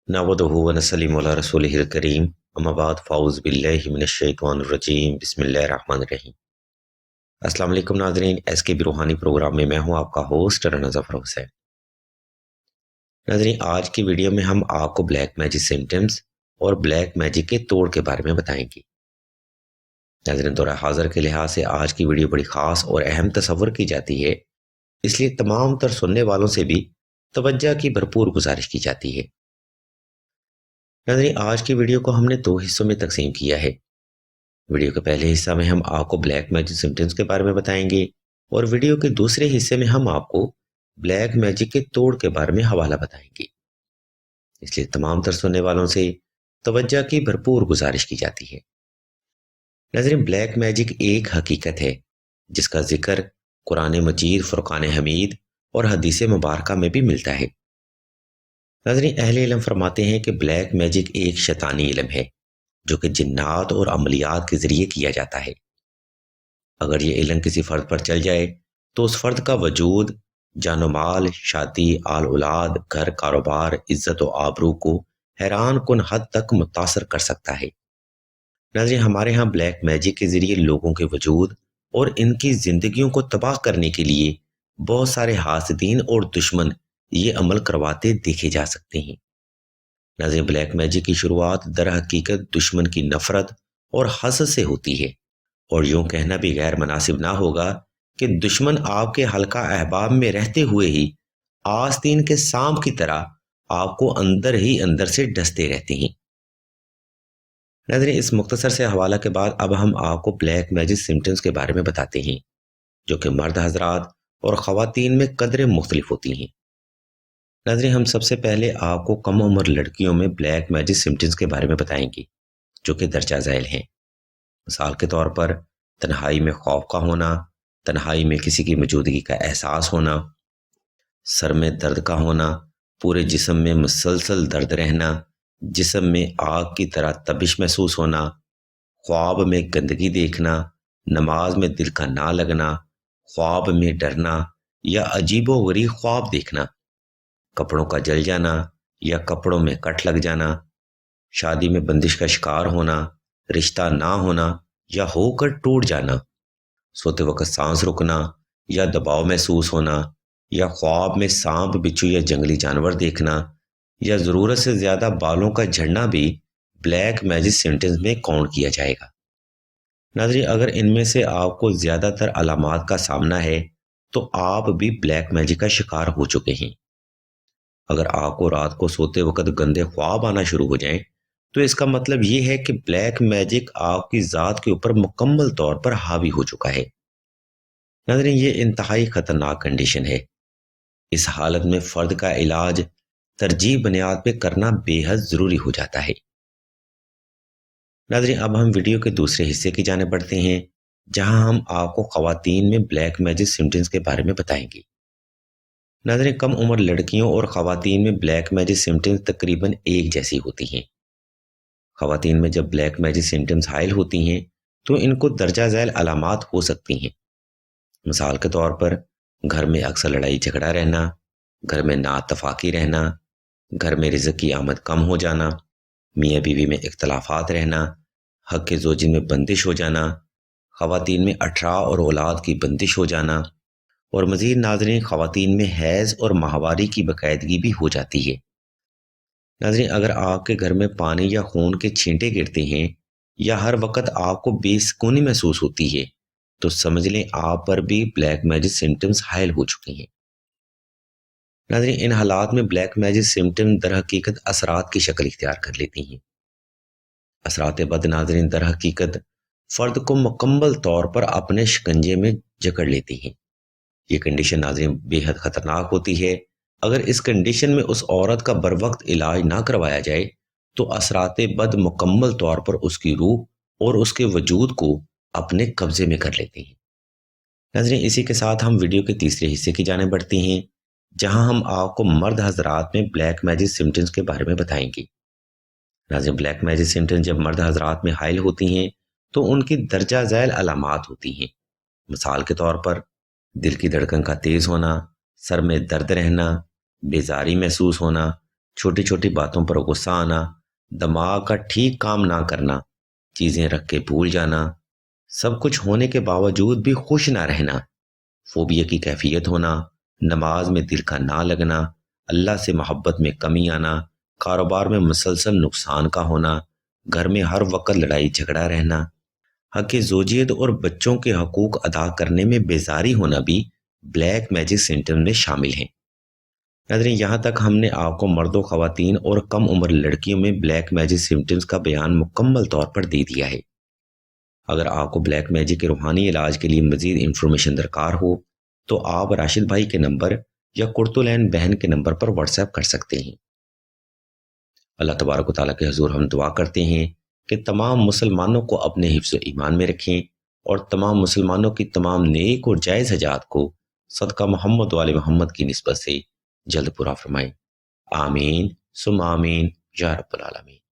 نحمدہ ونصلی علی رسولہ الکریم اما بعد فاعوذ باللہ من الشیطان الرجیم بسم اللہ الرحمن الرحیم۔ السلام علیکم ناظرین، ایس کے بی روحانی پروگرام میں ہوں آپ کا ہوسٹ رانا ظفر حسین۔ ناظرین، آج کی ویڈیو میں ہم آپ کو بلیک میجک سمٹمز اور بلیک میجک کے توڑ کے بارے میں بتائیں گے۔ ناظرین، دورہ حاضر کے لحاظ سے آج کی ویڈیو بڑی خاص اور اہم تصور کی جاتی ہے، اس لیے تمام تر سننے والوں سے بھی توجہ کی بھرپور گزارش کی جاتی ہے۔ ناظرین، آج کی ویڈیو کو ہم نے دو حصوں میں تقسیم کیا ہے۔ ویڈیو کے پہلے حصہ میں ہم آپ کو بلیک میجک سمٹمز کے بارے میں بتائیں گے، اور ویڈیو کے دوسرے حصے میں ہم آپ کو بلیک میجک کے توڑ کے بارے میں حوالہ بتائیں گے، اس لیے تمام تر سننے والوں سے توجہ کی بھرپور گزارش کی جاتی ہے۔ ناظرین، بلیک میجک ایک حقیقت ہے جس کا ذکر قرآن مجید، فرقان حمید اور حدیث مبارکہ میں بھی ملتا ہے۔ ناظرین، اہل علم فرماتے ہیں کہ بلیک میجک ایک شیطانی علم ہے جو کہ جنات اور عملیات کے ذریعے کیا جاتا ہے۔ اگر یہ علم کسی فرد پر چل جائے تو اس فرد کا وجود، جان و مال، شادی، آل اولاد، گھر، کاروبار، عزت و آبرو کو حیران کن حد تک متاثر کر سکتا ہے۔ ناظرین، ہمارے ہاں بلیک میجک کے ذریعے لوگوں کے وجود اور ان کی زندگیوں کو تباہ کرنے کے لیے بہت سارے حاسدین اور دشمن یہ عمل کرواتے دیکھے جا سکتے ہیں۔ ناظرین، بلیک میجک کی شروعات در حقیقت دشمن کی نفرت اور حسد سے ہوتی ہے، اور یوں کہنا بھی غیر مناسب نہ ہوگا کہ دشمن آپ کے حلقہ احباب میں رہتے ہوئے ہی آستین کے سانپ کی طرح آپ کو اندر ہی اندر سے ڈستے رہتے ہیں۔ ناظرین، اس مختصر سے حوالہ کے بعد اب ہم آپ کو بلیک میجک سمٹمز کے بارے میں بتاتے ہیں، جو کہ مرد حضرات اور خواتین میں قدرے مختلف ہوتی ہیں۔ ناظرین، ہم سب سے پہلے آپ کو کم عمر لڑکیوں میں بلیک میجک سمٹمز کے بارے میں بتائیں گے، جو کہ درجہ ذیل ہیں۔ مثال کے طور پر تنہائی میں خوف کا ہونا، تنہائی میں کسی کی موجودگی کا احساس ہونا، سر میں درد کا ہونا، پورے جسم میں مسلسل درد رہنا، جسم میں آگ کی طرح تپش محسوس ہونا، خواب میں گندگی دیکھنا، نماز میں دل کا نہ لگنا، خواب میں ڈرنا یا عجیب و غریب خواب دیکھنا، کپڑوں کا جل جانا یا کپڑوں میں کٹ لگ جانا، شادی میں بندش کا شکار ہونا، رشتہ نہ ہونا یا ہو کر ٹوٹ جانا، سوتے وقت سانس رکنا یا دباؤ محسوس ہونا، یا خواب میں سانپ، بچھو یا جنگلی جانور دیکھنا، یا ضرورت سے زیادہ بالوں کا جھڑنا بھی بلیک میجک سمٹمز میں کاؤنٹ کیا جائے گا۔ ناظرین، اگر ان میں سے آپ کو زیادہ تر علامات کا سامنا ہے تو آپ بھی بلیک میجک کا شکار ہو چکے ہیں۔ اگر آپ کو رات کو سوتے وقت گندے خواب آنا شروع ہو جائیں تو اس کا مطلب یہ ہے کہ بلیک میجک آپ کی ذات کے اوپر مکمل طور پر حاوی ہو چکا ہے۔ ناظرین، یہ انتہائی خطرناک کنڈیشن ہے۔ اس حالت میں فرد کا علاج ترجیح بنیاد پہ کرنا بے حد ضروری ہو جاتا ہے۔ ناظرین، اب ہم ویڈیو کے دوسرے حصے کی جانب بڑھتے ہیں، جہاں ہم آپ کو خواتین میں بلیک میجک سمٹمز کے بارے میں بتائیں گے۔ ناظرین، کم عمر لڑکیوں اور خواتین میں بلیک میجک سمٹمز تقریباً ایک جیسی ہوتی ہیں۔ خواتین میں جب بلیک میجک سمٹمز حائل ہوتی ہیں تو ان کو درجہ ذیل علامات ہو سکتی ہیں۔ مثال کے طور پر گھر میں اکثر لڑائی جھگڑا رہنا، گھر میں نااتفاقی رہنا، گھر میں رزق کی آمد کم ہو جانا، میاں بیوی میں اختلافات رہنا، حق کے زوجین میں بندش ہو جانا، خواتین میں اٹھراء اور اولاد کی بندش ہو جانا، اور مزید ناظرین، خواتین میں حیض اور ماہواری کی باقاعدگی بھی ہو جاتی ہے۔ ناظرین، اگر آپ کے گھر میں پانی یا خون کے چھینٹے گرتے ہیں یا ہر وقت آپ کو بے سکونی محسوس ہوتی ہے تو سمجھ لیں آپ پر بھی بلیک میجک سمٹمز حائل ہو چکے ہیں۔ ناظرین، ان حالات میں بلیک میجک سمٹم در حقیقت اثرات کی شکل اختیار کر لیتی ہیں۔ اثرات بد ناظرین در حقیقت فرد کو مکمل طور پر اپنے شکنجے میں جکڑ لیتی ہیں۔ یہ کنڈیشن ناظرین بے حد خطرناک ہوتی ہے۔ اگر اس کنڈیشن میں اس عورت کا بر وقت علاج نہ کروایا جائے تو اثرات بد مکمل طور پر اس کی روح اور اس کے وجود کو اپنے قبضے میں کر لیتے ہیں۔ ناظرین، اسی کے ساتھ ہم ویڈیو کے تیسرے حصے کی جانب بڑھتے ہیں، جہاں ہم آپ کو مرد حضرات میں بلیک میجک سمٹمز کے بارے میں بتائیں گے۔ ناظرین، بلیک میجک سمٹمز جب مرد حضرات میں حائل ہوتی ہیں تو ان کی درجہ ذیل علامات ہوتی ہیں۔ مثال کے طور پر دل کی دھڑکن کا تیز ہونا، سر میں درد رہنا، بیزاری محسوس ہونا، چھوٹی چھوٹی باتوں پر غصہ آنا، دماغ کا ٹھیک کام نہ کرنا، چیزیں رکھ کے بھول جانا، سب کچھ ہونے کے باوجود بھی خوش نہ رہنا، فوبیا کی کیفیت ہونا، نماز میں دل کا نہ لگنا، اللہ سے محبت میں کمی آنا، کاروبار میں مسلسل نقصان کا ہونا، گھر میں ہر وقت لڑائی جھگڑا رہنا، حق زوجیت اور بچوں کے حقوق ادا کرنے میں بیزاری ہونا بھی بلیک میجک سمٹم میں شامل ہیں۔ ناظرین، یہاں تک ہم نے آپ کو مرد و خواتین اور کم عمر لڑکیوں میں بلیک میجک سمٹمز کا بیان مکمل طور پر دے دیا ہے۔ اگر آپ کو بلیک میجک کے روحانی علاج کے لیے مزید انفارمیشن درکار ہو تو آپ راشد بھائی کے نمبر یا کرتولین بہن کے نمبر پر واٹس ایپ کر سکتے ہیں۔ اللہ تبارک و تعالیٰ کے حضور ہم دعا کرتے ہیں کہ تمام مسلمانوں کو اپنے حفظ و ایمان میں رکھیں اور تمام مسلمانوں کی تمام نیک اور جائز حاجات کو صدقہ محمد و آل محمد کی نسبت سے جلد پورا فرمائیں۔ آمین ثم آمین یا رب العالمین۔